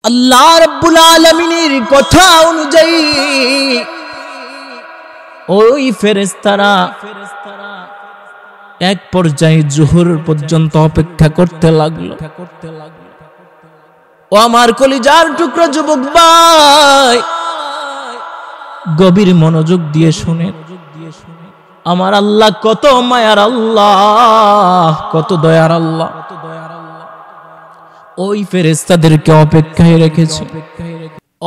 আল্লাহ রাব্বুল আলামিনের কথা অনুযায়ী ওই ফেরেশতারা এক পর্যায়ে জোহর পর্যন্ত অপেক্ষা করতে লাগলো। ও আমার কলিজার টুকরা যুবক ভাই, গভীর মনোযোগ দিয়ে শুনে, আমার আল্লাহ কত মায়ার আল্লাহ, কত দয়ার আল্লাহ। ওই ফেরেশতাদেরকে অপেক্ষায় রেখেছে।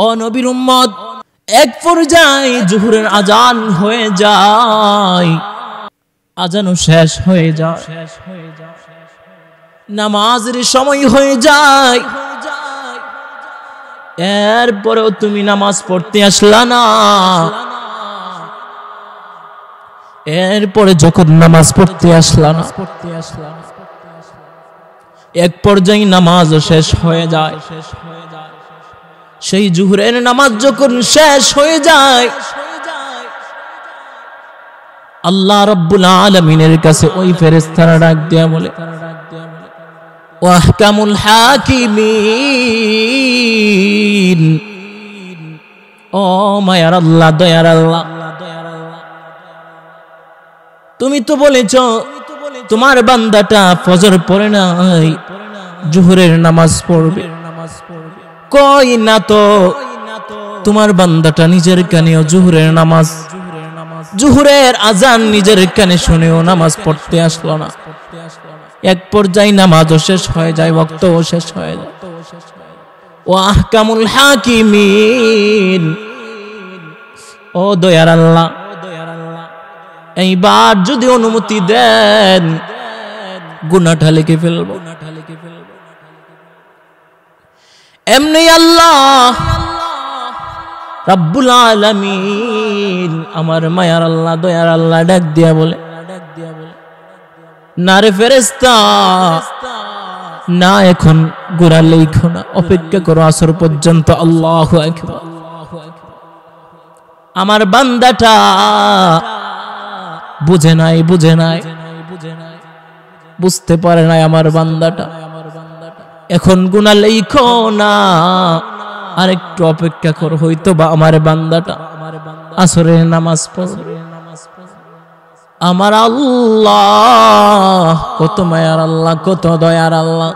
ও নবীর উম্মত, এক পর্যায়ে জোহরের আজান হয়ে যায়, আজানও শেষ হয়ে যায়, নামাজের সময় হয়ে যায়। এরপরেও তুমি নামাজ পড়তে আসলা না। এরপরে যখন নামাজ পড়তে আসলা না, এক পর্যায়ে নামাজও শেষ হয়ে যায়। সেই জোহরের নামাজ যখন শেষ হয়ে যায়, আল্লাহ রাব্বুল আলামিনের কাছে ওই ফেরেশতারা ডাক দেয়া বলে, ওয়াহকামুল হাকিমিন, ও মায়ার আল্লাহ, দয়ার আল্লাহ, তুমি তো বলেছ তোমার বান্দাটা ফজর পড়ে নাই, জোহরের নামাজ পড়বে। কই না তো, তোমার বান্দাটা নিজের কানেও জোহরের নামাজ, জোহরের আজান নিজের কানে শুনেও নামাজ পড়তে আসলো না। এক পর্যায়ে নামাজও শেষ হয়ে যায়, ওয়াক্তও শেষ হয়ে যায়। ও আহকামুল হাকিমিন, ও দয়ার আল্লাহ, এইবার যদি অনুমতি দেন গুনাহটা লিখে ফেলবো। এমনি আল্লাহ রাব্বুল আলামিন, আমার মায়ার আল্লাহ, দয়ার আল্লাহ ডাক দিয়া বলে, না রে ফেরেশতা, না, এখন গুনাহ লিখো না, অপেক্ষা করো আসর পর্যন্ত। আল্লাহু আকবার। আমার বান্দাটা বুঝে নাই, বুঝতে পারে নাই আমার বান্দাটা, এখন গুনাহ লিখো না, আরেকটু অপেক্ষা করো, হয়তো বা আমার বান্দাটা আসরের নামাজ পড়বে। আমার আল্লাহ কত মায়ার আল্লাহ, কত দয়ার আল্লাহ,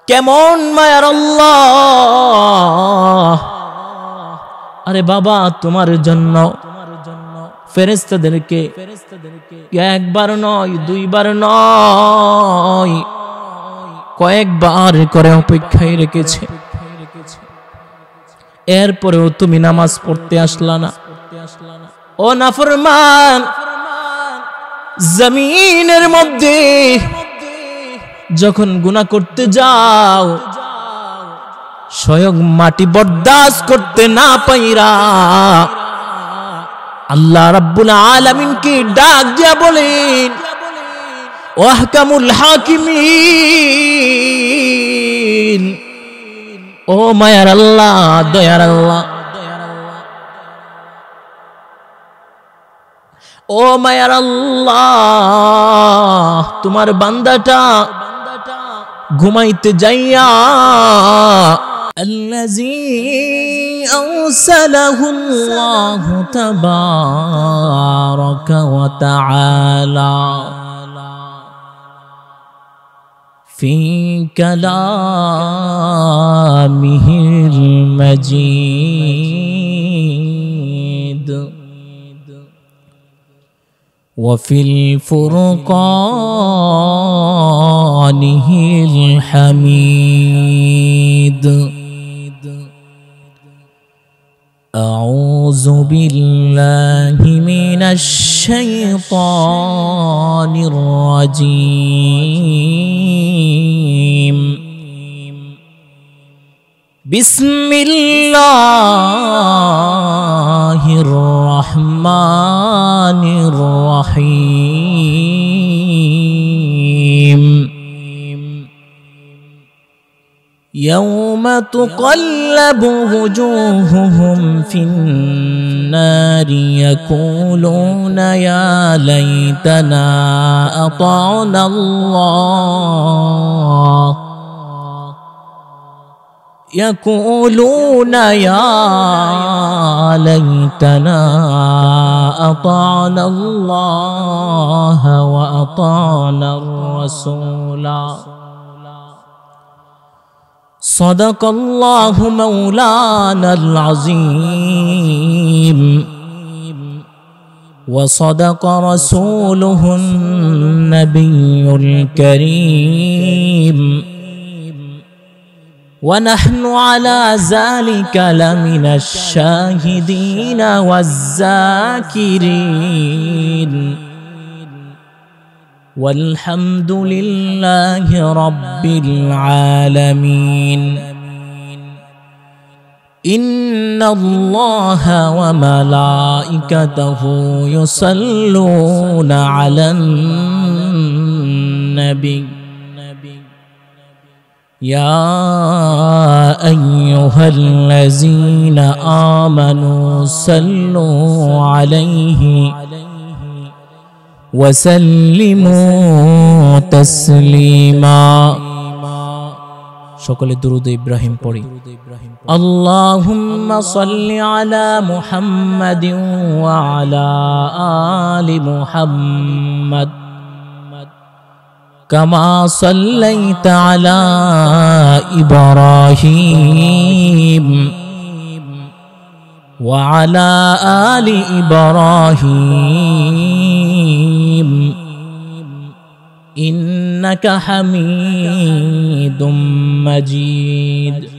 কেমন মায়ার আল্লাহ। আরে বাবা, তোমার জন্য ফেরেশতাদেরকে একবার নয়, দুইবার নয়, কয়েকবার করে অপেক্ষায় রেখেছে। এরপরেও তুমি নামাজ পড়তে আসলা না। ও নাফরমান, জমিনের মধ্যে যখন গুনাহ করতে যাও, স্বয়ং মাটি বরদাস্ত করতে না পাইরা আল্লাহ রাব্বুল আলামিনকে ডাক দিয়া বলেন, ওয়াহকামুল হাকিমিন, ও মায়ার আল্লাহ, দয়ার আল্লাহ, ও মায়ার আল্লাহ, তোমার বান্দাটা ঘুমাইতে যাইয়া الذي أرسله الله تبارك وتعالى في كلامه المجيد وفي الفرقانه الحميد. أعوذ بالله من الشيطان الرجيم. بسم الله الرحمن الرحيم. يوم تقلب وجوههم في النار يقولون يا ليتنا أطعنا الله يقولون يا ليتنا أطعنا الله وأطعنا الرسول صدق الله مولانا العظيم وصدق رسوله النبي الكريم ونحن على ذلك لمن الشاهدين والذاكرين والحمد لله رب العالمين إن الله وملائكته يصلون على النبي يا أيها الذين آمنوا صلوا عليه وسلموا تسليما شكل درود إبراهيم পড়ি اللهم صل على محمد وعلى آل محمد كما صليت على إبراهيم وعلى آل إبراهيم إنك حميد مجيد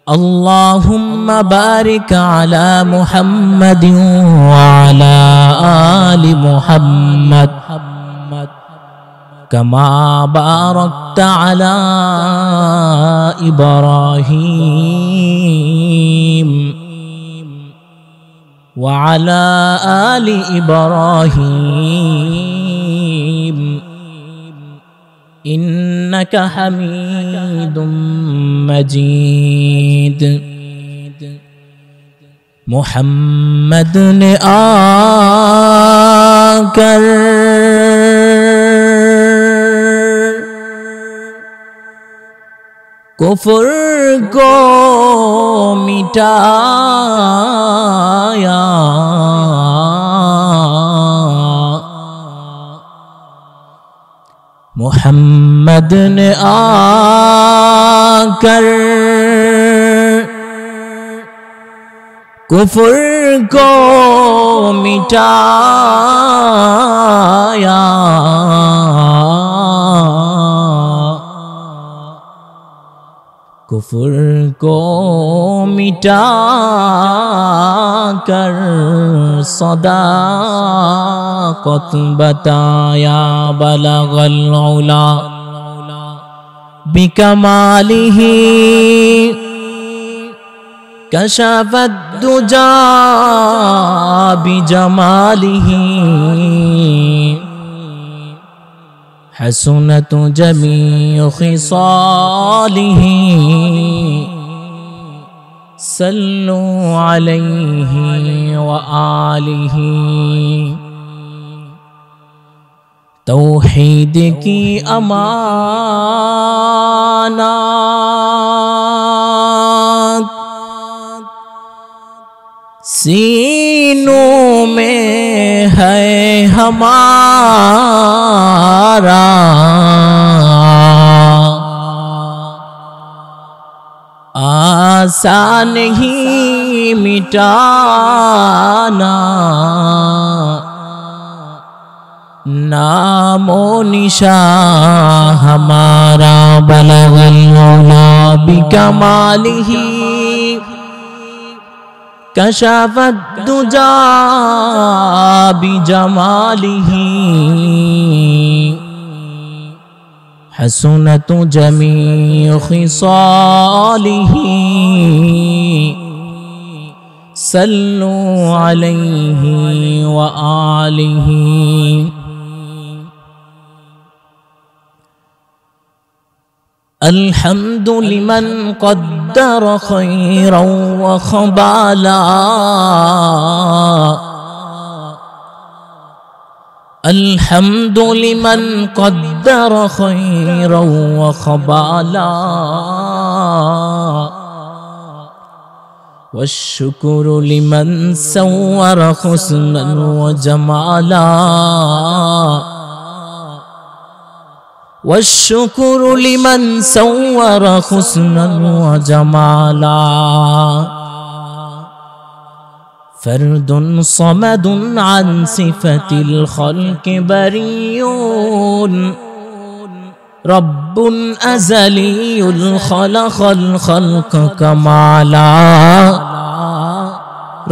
اللهم بارك على محمد وعلى آل محمد كما باركت على إبراهيم وعلى آل إبراهيم إنك حميد مجيد محمد نے آکر कुफर को मिटाया मुहम्मद ने आकर कुफर को मिटाया कुफर को मिटा कर सदाकत बताया बलगल उला बिकमालिही कशफत दुजा बिजमालिही हसनत जमीअ खिसालिही सल्लु अलैहि व आलिहि तौहीद की अमानत सीनों में है हमारा आसान ही मिटाना नामो निशा हमारा बलगल उला बिकमालिही कशफत दुजा बिजमालिही हसनत जमीअ खिसालिही सल्लु अलैहि व आलिहि الحمد لمن قدر خيرا وخبالا الحمد لمن قدر خيرا وخبالا والشكر لمن سور حسنا وجمالا والشكر لمن سور حسنا وجمالا فرد صمد عن صفة الخلق بريء رب أزلي خلق الخلق كمالا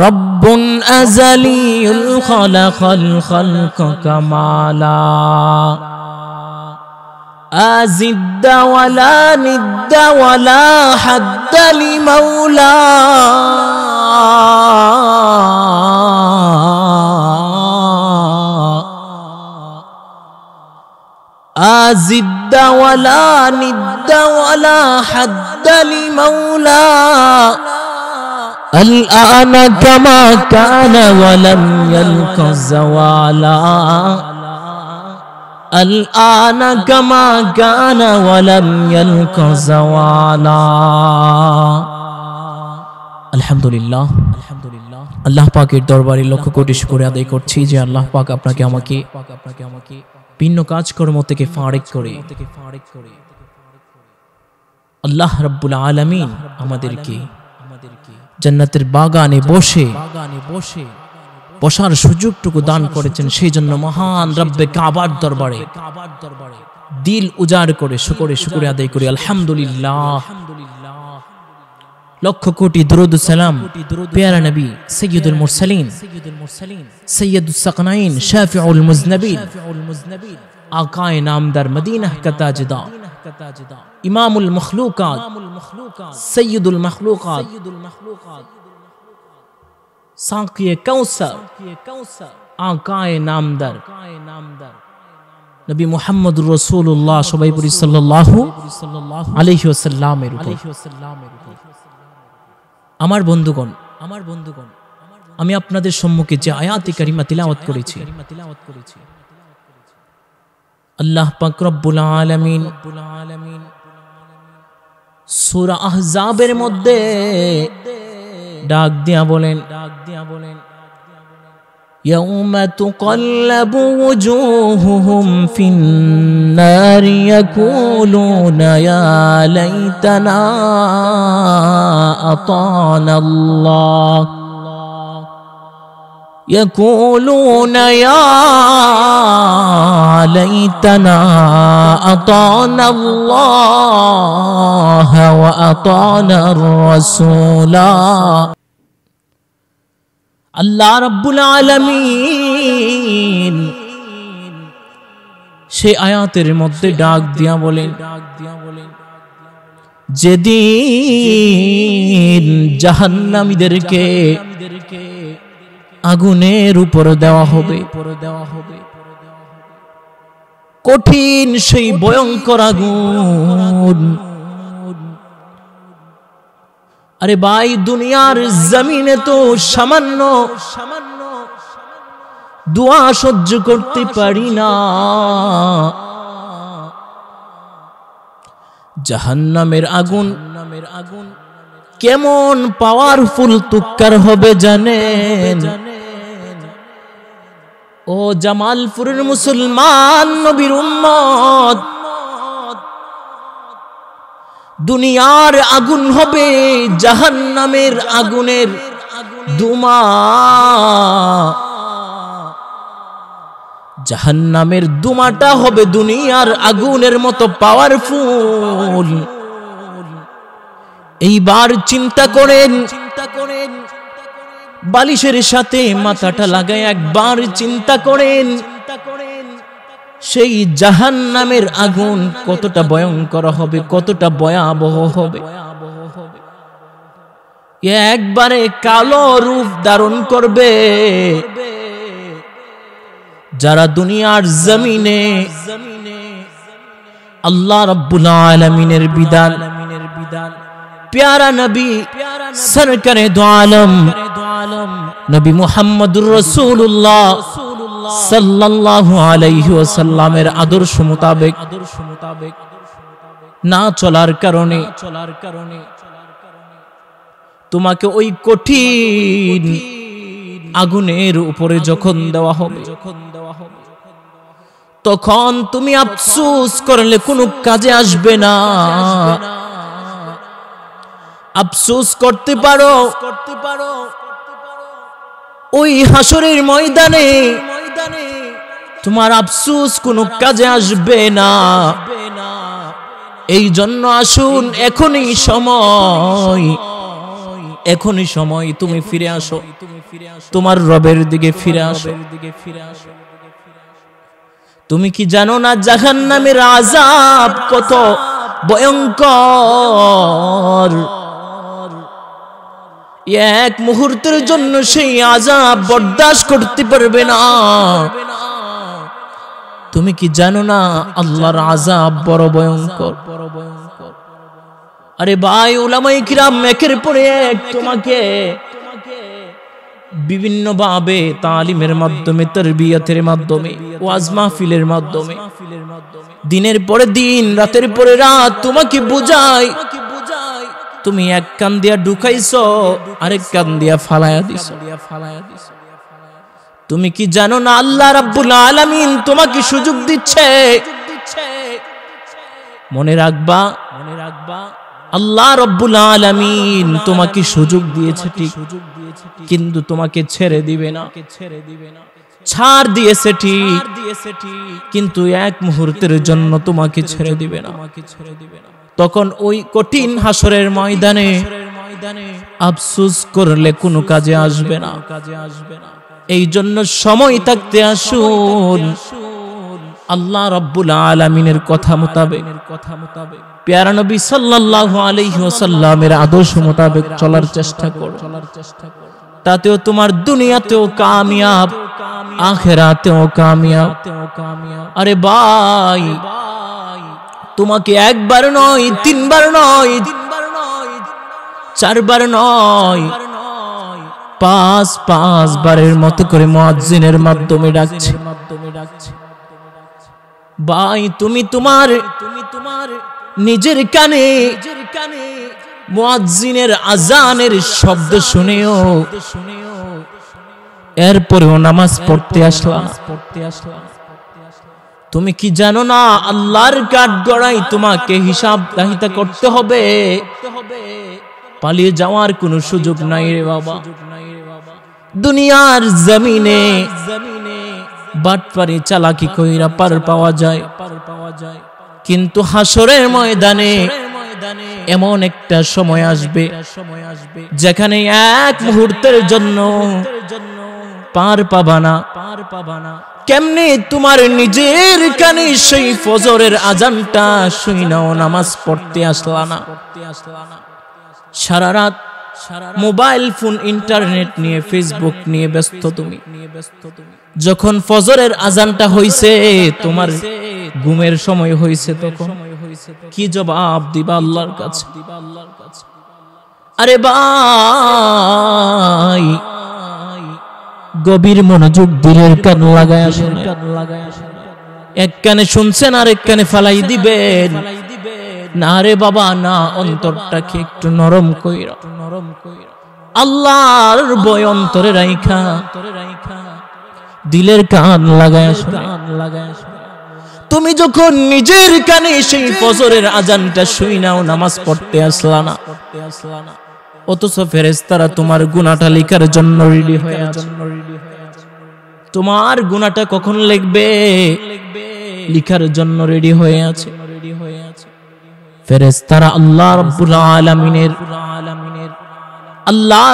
رب أزلي خلق الخلق كمالا أزد ولا ند ولا حد لمولا أزد ولا ند ولا حد لمولا الآن كما كان ولم يلق زوالا الآن كما كان ولم يلق زوالا আলহামদুলিল্লাহ আল্লাহ পাকের দরবারে লক্ষ কোটি শুকরিয়া আদায় করছি যে আল্লাহ পাক আপনাকে আমাকে ভিন্ন কাজকর্ম থেকে ফারিক করে আল্লাহ রাব্বুল আলামিন আমাদেরকে জান্নাতের বাগানে বসে বসার সুযোগটুকু দান করেছেন। সেই জন্য মহান রব্বে কাবার দরবারে দিল উজাড় করে শুকরিয়া আদায় করি আলহামদুলিল্লাহ। লক্ষ কোটি দুরূদ সালাম প্যারা নবী সাইয়্যিদুল মুরসালিন সাইয়্যিদুস সাকনাইন শাফিউল মুজনবিন আকায়ে নামদার মদিনা কা তাজদার ইমামুল মখলুকাত সাইয়্যিদুল মখলুকাত সাকিয়ে কাউসার আকায়ে নামদার নবী মুহাম্মদুর রাসূলুল্লাহ সবাই পড়ি সাল্লাল্লাহু আলাইহি ওয়াসাল্লামের উপর। আমার বন্ধুগণ আমি আপনাদের সম্মুখে যে আয়াতে কারিমা তিলাওয়াত করেছি আল্লাহ পাক রব্বুল আলামিন সূরা আহজাবের মধ্যে ডাক দিয়া বলেন يوم تقلب وجوههم في النار يقولون يا ليتنا أطعنا الله يقولون يا ليتنا أطعنا الله وأطعنا الرسولا আল্লাহ রাব্বুল আলামিন সেই আয়াতের মধ্যে ডাক দিয়া বলেন যেদিন জাহান্নামীদেরকে আগুনের উপর দেওয়া হবে কঠিন সেই ভয়ঙ্কর আগুন। আরে ভাই দুনিয়ার জমিনে তো সামান্য দোয়া সহ্য করতে পারি না, জাহান্নামের আগুন কেমন পাওয়ারফুল তুক্কার হবে জানেন? ও জামালপুরের মুসলমান নবীর উম্মত, দুনিয়ার আগুন হবে জাহান্নামের আগুনের দুমা, জাহান্নামের দুমাটা হবে দুনিয়ার আগুনের মতো পাওয়ারফুল। এইবার চিন্তা করেন, বালিশের সাথে মাথাটা লাগায় একবার চিন্তা করেন সেই জাহান্নামের আগুন কতটা ভয়ঙ্কর হবে, কতটা ভয়াবহ হবে। একবারে কালো রূপ ধারণ করবে। যারা দুনিয়ার জমিনে আল্লাহ রাব্বুল আলামিনের বিধান, প্যারা নবী সরকারে দো আলম নবী মুহাম্মদুর রাসূলুল্লাহ সাল্লাল্লাহু আলাইহি ওয়াসাল্লামের আদর্শ মোতাবেক না চলার কারণে তোমাকে ওই কঠিন আগুনের উপরে যখন দেওয়া হবে তখন তুমি আফসোস করলে কোনো কাজে আসবে না। আফসোস করতে পারো ওই হাসরের ময়দানে, তোমার আফসোস কোনো কাজে আসবে না। এই জন্য আসুন, এখনই সময় তুমি ফিরে আসো, তোমার রবের দিকে ফিরে আসো। তুমি কি জানো না জাহান্নামের আযাব কত ভয়ঙ্কর? এক মুহূর্তের জন্য সেই আযাব বরদাস্ত করতে পারবে না। তুমি কি জানো না আল্লাহর আযাব বড় ভয়ঙ্কর? আরে ভাই, উলামায়ে কিরাম একের পর এক তোমাকে বিভিন্ন ভাবে তালিমের মাধ্যমে, তারবিয়াতের মাধ্যমে, ওয়াজ মাহফিলের মাধ্যমে দিনের পরে দিন, রাতের পরে রাত তোমাকে বুঝায়। তুমি এক কান দিয়া ঢুকাইছো, আরেক কান দিয়া ফালায়া দিছো। তুমি কি জানো না আল্লাহ রাব্বুল আলামিন তোমাকে সুযোগ দিচ্ছে? মনে রাখবা, আল্লাহ রাব্বুল আলামিন তোমাকে সুযোগ দিয়েছে ঠিক, কিন্তু তোমাকে ছেড়ে দিবে না। ছাড় দিয়েছে ঠিক, কিন্তু এক মুহূর্তের জন্য তোমাকে ছেড়ে দিবে না। তখন ওই কঠিন হাসরের ময়দানে আফসোস করলে কোনো কাজে আসবে না। এই জন্য সময় থাকতে আসুন, আল্লাহ রাব্বুল আলামিনের কথা মোতাবেক, প্যারা নবী সাল্লাল্লাহু আলাইহি ওয়াসাল্লামের আদর্শ মোতাবেক চলার চেষ্টা করো। তাতেও তোমার দুনিয়াতেও কামিয়াব, আখিরাতেও কামিয়াব। আরে ভাই, তোমাকে একবার নয়, তিনবার নয়, চারবার নয়, পাঁচ বারের মতো করে মুয়াজ্জিনের মাধ্যমে ডাকছে। ভাই, তুমি তোমার নিজের কানে মুয়াজ্জিনের আজানের শব্দ শুনেও এরপরেও নামাজ পড়তে আসলা। তুমি কি জানো না আল্লাহর কাঠগড়ায় তোমাকে হিসাব দাহিতা করতে হবে? পালিয়ে যাওয়ার কোনো সুযোগ নাই রে বাবা। দুনিয়ার জমিনে বাটপারি চালাকি কইরা পার পাওয়া যায়, কিন্তু হাসরের ময়দানে এমন একটা সময় আসবে যেখানে এক মুহূর্তের জন্য পার পাবা না। কেমনে তোমার নিজের কানে সেই ফজরের আজানটা শুনাও নামাজ পড়তে আসলা না? সারা রাত মোবাইল ফোন, ইন্টারনেট নিয়ে, ফেসবুক নিয়ে ব্যস্ত তুমি। যখন ফজরের আজানটা হইছে, তোমার ঘুমের সময় হইছে, তখন কি জবাব দিবা আল্লাহর কাছে? আরে ভাই, গভীর মনোযোগ দিলের কান লাগায় আসেন। এক কানে শুনছেন, আর এক কানে ফালাই দিবেন না রে বাবা, না। অন্তরটাকে একটু নরম কইরা, আল্লাহর ভয় অন্তরে রাইখা দিলের কান লাগায় আসেন। তুমি যখন নিজের কানে সেই ফজরের আজানটা শুনাও নামাজ পড়তে আসলা না, অথচ ফেরেশতারা তোমার গুনাহটা লেখার জন্য রেডি হয়ে আছে। তোমার গুনাহটা কখন লিখবে লেখার জন্য রেডি হয়ে আছে। ফেরেশতারা আল্লাহ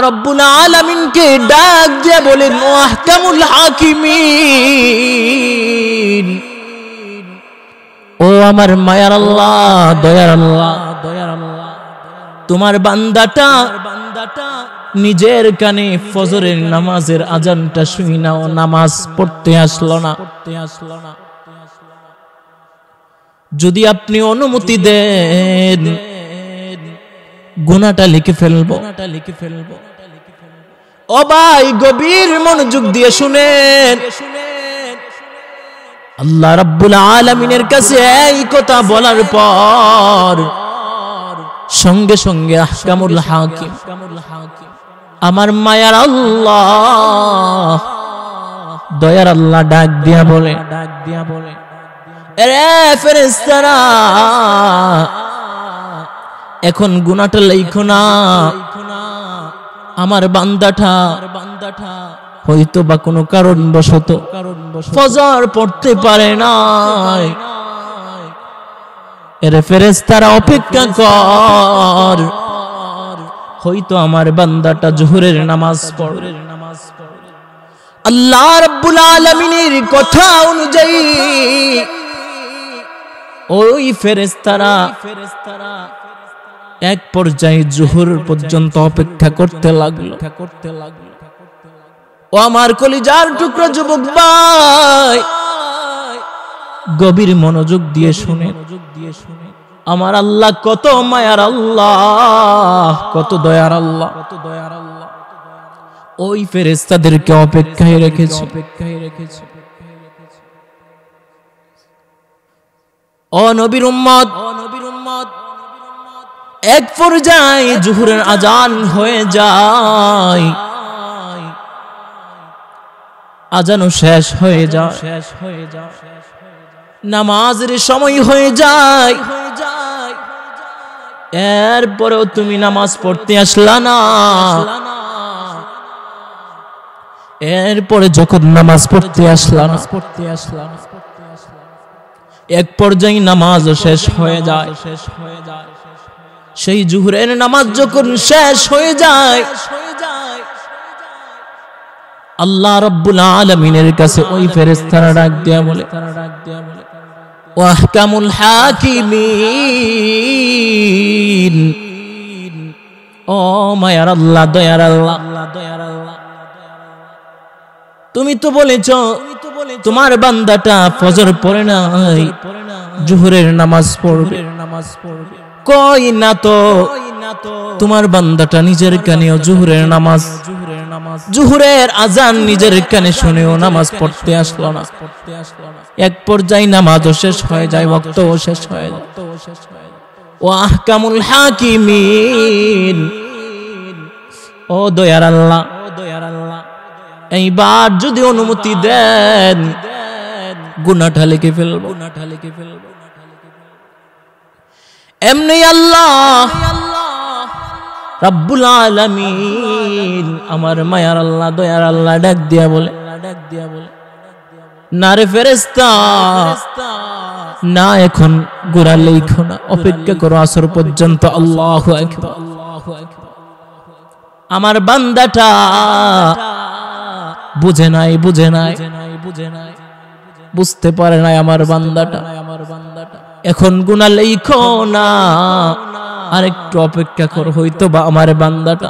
রাব্বুল আলামিনকে ডাক দিয়ে বলেন, ও আহকামুল হাকিমিন, ও আমার মায়ার আল্লাহ, দয়ার আল্লাহ, তোমার বান্দাটা নিজের কানে ফজরের নামাজের আজানটা শুনাও নামাজ পড়তে আসলো না। যদি আপনি অনুমতি দেন, গুনাহটা লিখে ফেলবো। ও ভাই, গভীর মনোযোগ দিয়ে শুনেন। আল্লাহ রাব্বুল আলামিনের কাছে এই কথা বলার পর সঙ্গে সঙ্গে আহকামুল হাকিম আমার মায়ার আল্লাহ দয়ার আল্লাহ ডাক দিয়া বলে এরে ফেরেশতারা এখন গুনাহটা লেখো না, আমার বান্দাটা হয়তো বা কোনো কারণবশত ফজর পড়তে পারে নাই, এরে ফেরেশতারা অপেক্ষা কর, হয়তো আমার বান্দাটা যোহরের নামাজ পড়বে। আল্লাহ রাব্বুল আলামিনের কথা অনুযায়ী ওই ফেরেশতারা এক পর্যায়ে যোহর পর্যন্ত অপেক্ষা করতে লাগলো। ও আমার কলিজার টুকরা যুবক ভাই, গভীর মনোযোগ দিয়ে শুনে, আমার আল্লাহ কত মায়ার আল্লাহ, কত দয়ার আল্লাহ, ওই ফেরেশতাদেরকে অপেক্ষায় রেখেছে। ও নবীর উম্মত, এক পর্যায়ে যোহরের আজান হয়ে যায়, আজানও শেষ হয়ে যায়, নামাজের সময় হয়ে যায়, এরপরেও তুমি নামাজ পড়তে আসলা না। এরপরে যখন নামাজ পড়তে আসলাম, এক পর্যায়ে নামাজও শেষ হয়ে যায়। সেই যোহরের নামাজ যখন শেষ হয়ে যায়, আল্লাহ রাব্বুল আলামিনের কাছে ওই ফেরেশতারা ডাক দেয়া বলে, ওয়া আহকামুল হাকিমিন, ও মায়ার আল্লাহ, দয়ার আল্লাহ, তুমি তো বলেছ তোমার বান্দাটা ফজর পড়ে নাই, যোহরের নামাজ পড়বে। কই না তো তোমার বান্দাটা নিজের কানেও যোহরের নামাজ, যোহরের আজান নিজের কানে শুনেও নামাজ পড়তে আসলো না। এক পর্যায়ে নামাজও শেষ হয়ে যায়, ওয়াক্তও শেষ হয়ে যায়। ও আহকামুল হাকিমিন, ও দয়ার আল্লাহ, এইবার যদি অনুমতি দেন গুনাহটা লিখে ফেলবো। এমনি আল্লাহ রাব্বুল আলামিন আমার মায়ার আল্লাহ, দয়ার আল্লাহ ডাক দিয়া বলে, না রে ফেরেশতা, না এখন গুনাহ লেখো না, অপেক্ষা করো আসর পর্যন্ত। আল্লাহু আকবার। আমার বান্দাটা বুঝে নাই, বুঝতে পারে নাই আমার বান্দাটা, এখন গুনাহ লেখো না, আরেকটু অপেক্ষা কর, হয়তো বা আমার বান্দাটা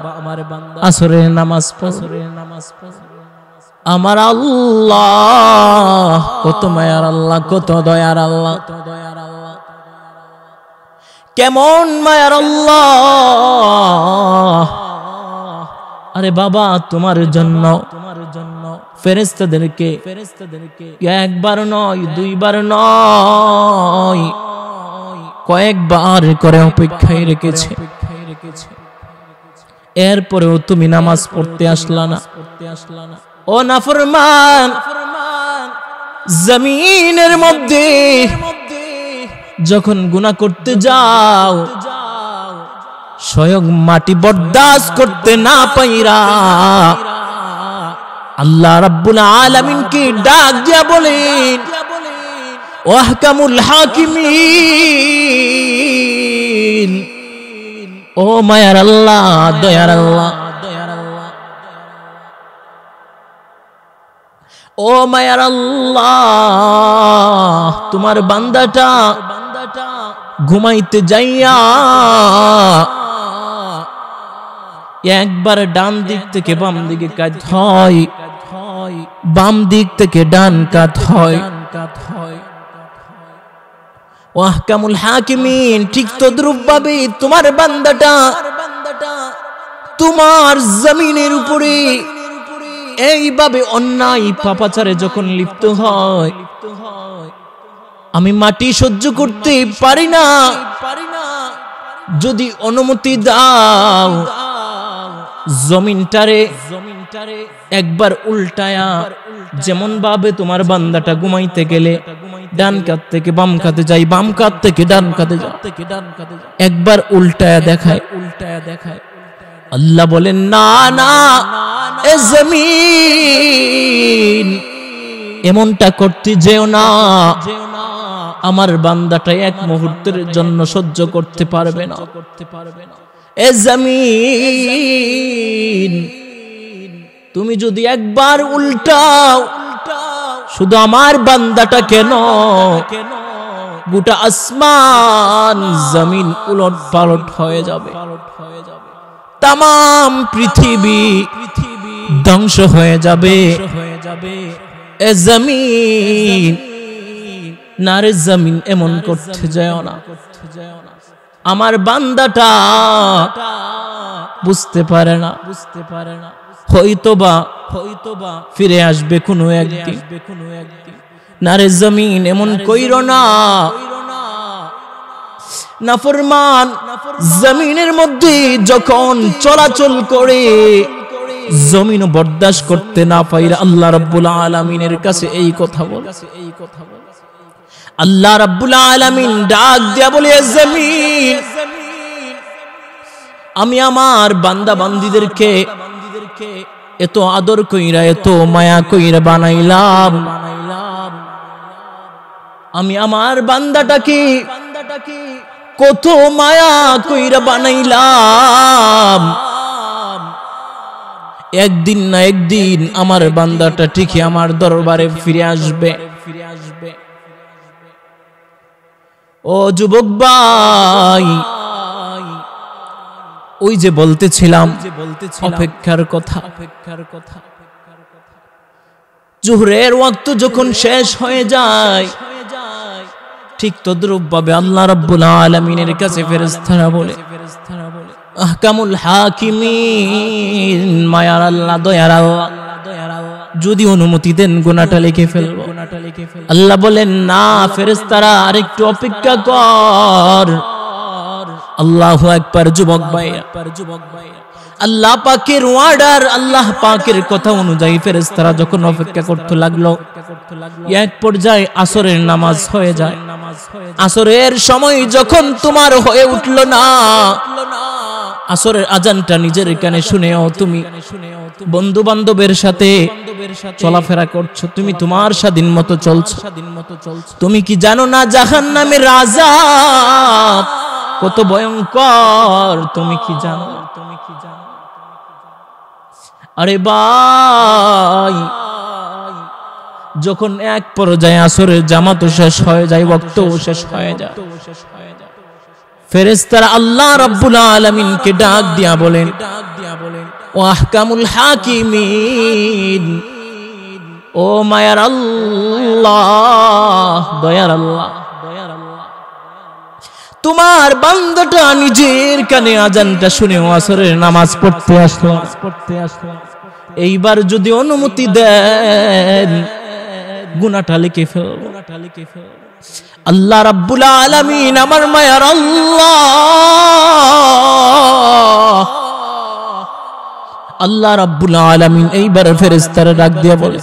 আসরের নামাজ পড়বে। আমার আল্লাহ কত মায়ার আল্লাহ, কত দয়ার আল্লাহ, কেমন মায়ার আল্লাহ। আরে বাবা, তোমার জন্য ফেরেশতাদেরকে একবার নয়, দুইবার নয়, কয়েকবার করে অপেক্ষায় রেখেছে। এরপরেও তুমি নামাজ পড়তে আসলা না। ও নাফরমান, জমিনের মধ্যে যখন গুনাহ করতে যাও, স্বয়ং মাটি বরদাস্ত করতে না পাইরা আল্লাহ রাব্বুল আলামিনকে ডাক দিয়া বলেন, ও আহকামুল হাকিমিন, ও মায়ার আল্লাহ, দয়ার আল্লাহ, ও মায়ার আল্লাহ, তোমার বান্দাটা ঘুমাইতে যাইয়া একবার ডান দিক থেকে বাম দিকে কাত হয়, বাম দিক থেকে ডান কাত হয়। ও আহকামুল হাকিমিন, ঠিক তদ্রূপ ভাবে তোমার বান্দাটা তোমার জমিনের উপরে এইভাবে অন্যায় পাপাচারে যখন লিপ্ত হয়, আমি মাটি সহ্য করতে পারি না, যদি অনুমতি দাও জমিনটারে একবার উল্টায়া, যেমন ভাবে তোমার বান্দাটা ঘুমাইতে গেলে ডান কাত থেকে বাম কাতে যায়, বাম কাত থেকে ডান কাতে যায়, একবার উল্টায়া দেখায়। আল্লাহ বলেন না না এ জমিন এমনটা করতে যেও না, আমার বান্দাটা এক মুহূর্তের জন্য সহ্য করতে পারবে না। এ জমিন তুমি যদি একবার উল্টাও, শুধু আমার বান্দাটা কেন, গোটা আসমান জমিন উলট পালট হয়ে যাবে, তাম পৃথিবী ধ্বংস হয়ে যাবে। এ জমিন নারে জমিন এমন করতে যায় না, আমার বান্দাটা বুঝতে পারে না, হয়তোবা ফিরে আসবে কোনো একদিন। নারে জমিন এমন কইরো না, নাফরমান জমিনের মধ্যে যখন চলাচল করে জমিন বরদাস্ত করতে না পাইরা আল্লাহ রাব্বুল আলামিনের কাছে এই কথা বলে। আল্লাহ রাব্বুল আলামিন ডাক দিয়া বলে, জমিন আমি আমার বান্দা বান্দীদেরকে এত আদর কইরা এত মায়া কইরা বানাইলাম, আমি আমার বান্দাটাকে কত মায়া কইরা বানাইলাম, একদিন না একদিন আমার বান্দাটা ঠিকই আমার দরবারে ফিরে আসবে। ও যুবক ভাই, ওই যে বলতেছিলাম অপেক্ষার কথা, জোহরের ওয়াক্ত যখন শেষ হয়ে যায়, ঠিক তদ্রূপ ভাবে আল্লাহ রাব্বুল আলামিনের কাছে ফেরেশতারা বলে, আহকামুল হাকিমিন, মায়ার আল্লাহ, দয়ার আল্লাহ, যদি অনুমতি দেন গুনাহটা লিখে ফেলবো। আল্লাহ বলেন, না ফেরেশতারা আরেকটু অপেক্ষা কর। আল্লাহু আকবার। যুবক ভাই, আল্লাহ পাকের ওয়ার্ডার, আল্লাহ পাকের কথা অনুযায়ী ফেরেশতারা যখন অপেক্ষা করতে লাগলো, এক পর্যায়ে আসরের নামাজ হয়ে যায়। আসরের সময় যখন তোমার হয়ে উঠলো না, আসরের আজানটা নিজের কানে শুনেও তুমি বন্ধু বান্ধবের সাথে চলাফেরা করছো, তুমি তোমার স্বাধীন মতো চলছো, তুমি কি জানো না জাহান্নামের আযাব কত ভয়ঙ্কর? তুমি কি জানো? আরে ভাই, যখন এক পর্যায়ে আসরের জামাতও শেষ হয়ে যায়, ওয়াক্তও শেষ হয়ে যায়, ফেরেশতারা আল্লাহ রাব্বুল আলামিনকে ডাক দিয়া বলেন, ও আহকামুল হাকিমিন, ও মায়ার আল্লাহ, দয়ার আল্লাহ, তোমার বান্দাটা নিজের কানে আজানটা শুনে আসরের নামাজ পড়তে আসলো, এইবার যদি অনুমতি দেন গুনাহটা লিখে ফেলবো। আল্লাহ রাব্বুল আলামিন, আমার মায়ার আল্লাহ, আল্লাহ রাব্বুল আলামিন এইবার ফেরেশতারা ডাক দিয়া বলে,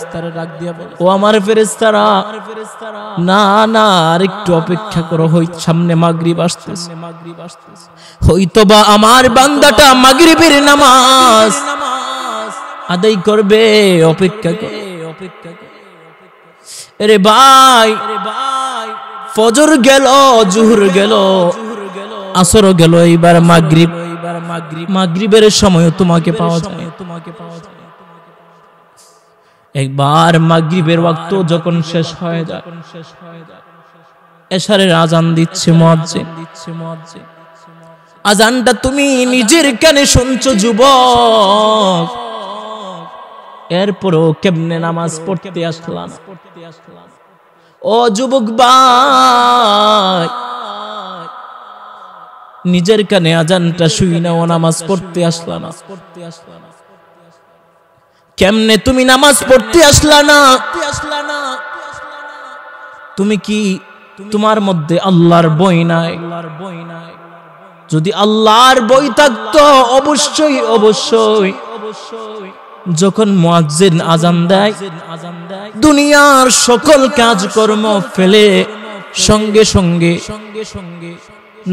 ও আমার ফেরেশতারা, না না আরেকটু অপেক্ষা করো, সামনে মাগরিব আসতেছে, হয়তোবা আমার বান্দাটা মাগরিবের নামাজ আদায় করবে, অপেক্ষা করো। আরে ভাই, ফজর গেল, জোহর গেল, আসর গেল, এইবার মাগরিব, মাগরিবের সময় তোমাকে পাওয়া যায়। একবার মাগরিবের ওয়াক্ত যখন শেষ হয়ে যায়, এশারের আজান দিচ্ছে মুয়াজ্জিন, আজানটা তুমি নিজের কানে শুনছো যুবক, এরপরও কেমনে নামাজ পড়তে আসলাম? ও যুবক ভাই, নিজের কানে আজানটা শুই না, ও নামাজ পড়তে আসলা না, কেমনে তুমি নামাজ পড়তে আসলা না? তুমি কি তোমার মধ্যে আল্লাহর ভয় নাই। যদি আল্লাহর ভয় থাকতো অবশ্যই অবশ্যই যখন মুয়াজ্জিন আযান দেয় দুনিয়ার সকল কাজকর্ম ফেলে সঙ্গে সঙ্গে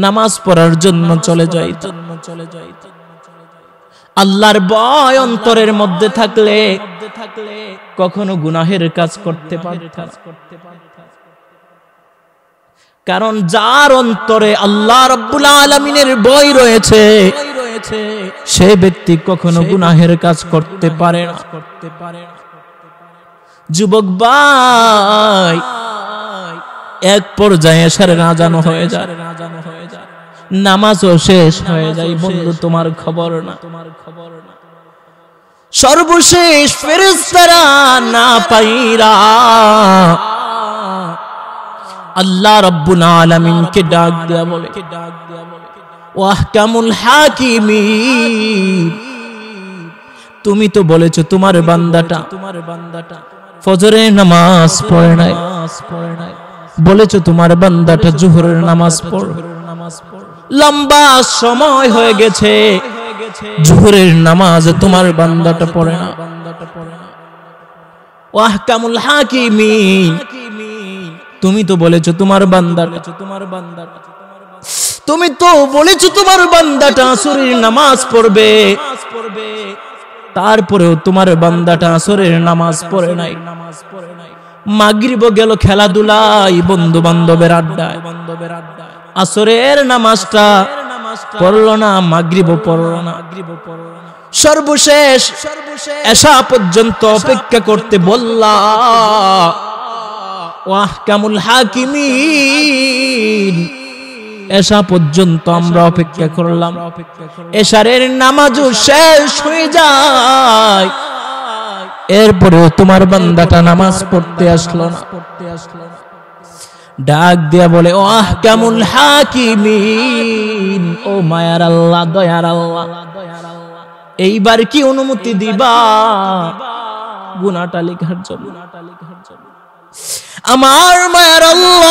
নামাজ পড়ার জন্য চলে যায়। আল্লাহর ভয় অন্তরের মধ্যে থাকলে কখনো গুনাহের কাজ করতে পারত না। কারণ যার অন্তরে আল্লাহ রাব্বুল আলামিনের ভয় রয়েছে সে ব্যক্তি কখনো গুনাহের কাজ করতে পারে না। যুবক ভাই, এক পর্যায়ে এশারের আযান হয়ে যায়, নামাজও শেষ হয়ে যায়। বন্ধু, তোমার খবর না। সর্বশেষ ফেরেশতারা না পাইরা আল্লাহ রাব্বুল আলামিনকে ডাক দেয়া বলে, ওয়া আহকামুল হাকিমিন, তুমি তো বলেছো তোমার বান্দাটা ফজরের নামাজ পড়ে নাই, বলেছো তোমার বান্দাটা যোহরের নামাজ পড়ে, লম্বা সময় হয়ে গেছে যোহরের নামাজ তোমার বান্দাটা পড়ে না। ওয়া আহকামুল হাকিমিন, তুমি তো বলেছো তোমার বান্দাটা আসরের নামাজ পড়বে, তারপরেও তোমার বান্দাটা আসরের নামাজ পড়ে নাই। মাগরিব গেল খেলাধুলায়, বন্ধু বান্ধবের আড্ডায়, আসরের নামাজটা পড়লো না, মাগরিব পড়লো না। সর্বশেষ এশা পর্যন্ত অপেক্ষা করতে বললা। ওয়া আহকামুল হাকিমিন, এশা পর্যন্ত আমরা অপেক্ষা করলাম, এশারের নামাজও শেষ হয়ে যায়, এরপরেও তোমার বান্দাটা নামাজ পড়তে আসলো না। ডাক দিয়া বলে, ও আহকামুল হাকিমিন, ও মায়ার আল্লাহ, দয়ার আল্লাহ, এইবার কি অনুমতি দিবা গুনাহটা লেখার জন্য? আমার মায়ার আল্লাহ,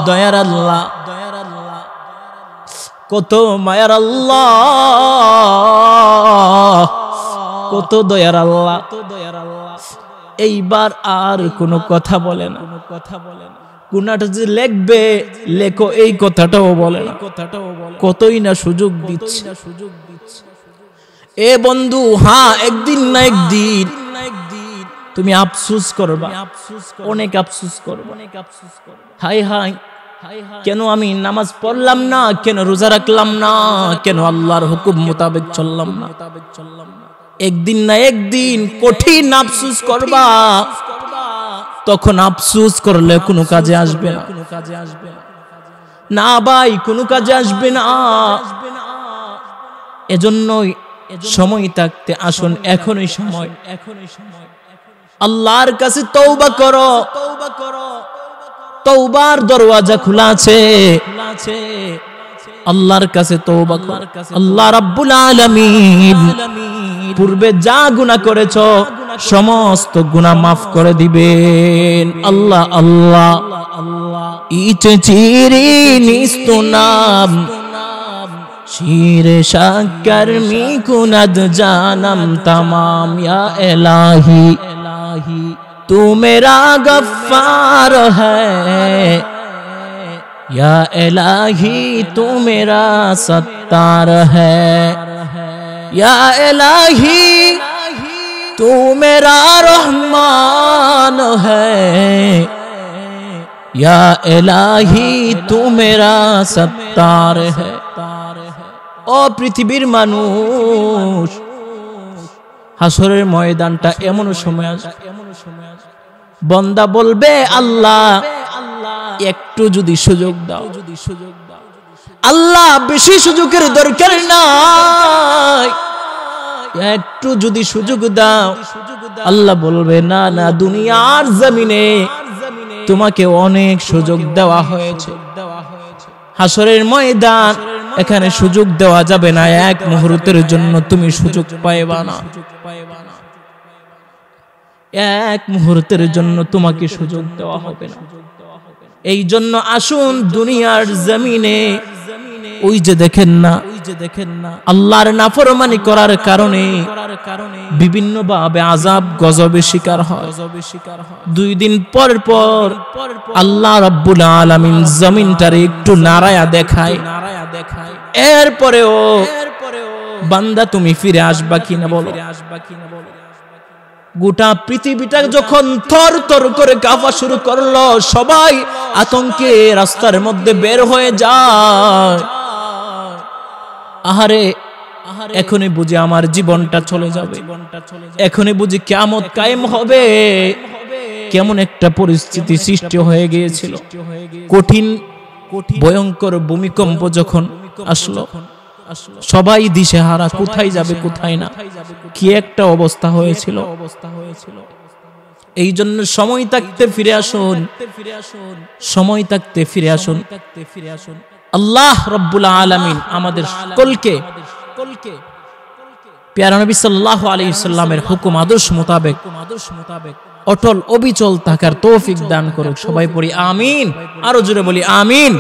দয়ার আল্লাহ, কত মায়ার আল্লাহ, কত দয়ার আল্লাহ, এইবার আর কোনো কথা বলে না। গুনাহটা যে লিখবে লেখো, এই কথাটাও বলে না। কতই না সুযোগ দিচ্ছে। এ বন্ধু, হ্যাঁ, একদিন না একদিন তুমি আফসোস করবা, অনেক আফসোস করবা। হাই হাই, কেন আমি নামাজ পড়লাম না, কেন রোজা রাখলাম না, কেন আল্লাহর হুকুম মোতাবেক চললাম না। একদিন না একদিন কঠিন আফসোস করবা। তখন আফসোস করলে কোনো কাজে আসবে না। না ভাই, কোনো কাজে আসবে না। এজন্যই সময় থাকতে আসুন, এখনই সময়। আল্লাহর কাছে তওবা করো, তওবার দরওয়াজা খোলা আছে। আল্লাহর কাছে তওবা করো। আল্লাহ রাব্বুল আলামিন পূর্বে যা গুনাহ করেছো সমস্ত গুনাহ maaf করে দিবেন। আল্লাহ আল্লাহ ইচ্ছে চিরি নিস্তুনাম শিরে শাক্কর মি কুনাদ জানম तमाम या इलाही तू मेरा गफ्फार है या इलाही तू मेरा सत्तार है या इलाही तू मेरा रहमान है या इलाही तू मेरा सत्तार है। ও পৃথিবীর মানুষ, হাসরের ময়দানটা এমন সময় আসবে বান্দা বলবে, আল্লাহ একটু যদি সুযোগ দাও। আল্লাহ বেশি সুযোগের দরকার নাই, একটু যদি সুযোগ দাও। আল্লাহ বলবে, না না, দুনিয়ার জমিনে তোমাকে অনেক সুযোগ দেওয়া হয়েছে, হাসরের ময়দান এখানে সুযোগ দেওয়া যাবে না, এক মুহূর্তের জন্য তুমি সুযোগ পাইবা না। এক মুহূর্তের জন্য তোমাকে সুযোগ দেওয়া হবে না। এই জন্য আসুন দুনিয়ার জমিনে ওই যে দেখেন না আল্লাহর নাফরমানি করার কারণে বিভিন্ন ভাবে আযাব গজবে শিকার হয়। 2 দিন পর পর আল্লাহ রাব্বুল আলামিন জমিনটারে একটু নাড়ায়া দেখায়, এরপরেও বান্দা তুমি ফিরে আসবা কিনা বলো। গোটা পৃথিবীটা যখন থর থর করে কাঁপা শুরু করলো, সবাই আতঙ্কে রাস্তার মধ্যে বের হয়ে যায়। আহারে এখনই বুঝি আমার জীবনটা চলে যাবে, এখনই বুঝি কিয়ামত কায়েম হবে। কেমন একটা পরিস্থিতি সৃষ্টি হয়ে গিয়েছিল। কঠিন ভয়ঙ্কর ভূমিকম্প যখন আসলো, সবাই দিশেহারা, কোথায় যাবে কোথায় না, কি একটা অবস্থা হয়েছিল। এই জন্য সময় থাকতে ফিরে আসুন, সময় থাকতে ফিরে আসুন। আল্লাহ রাব্বুল আলামিন আমাদের সকলকে প্যারা নবী সাল্লাল্লাহু আলাইহি সাল্লামের হুকুম আদর্শ মোতাবেক অটল অবিচল থাকার তৌফিক দান করুক। সবাই পড়ি আমিন, আরো জোরে বলি আমিন।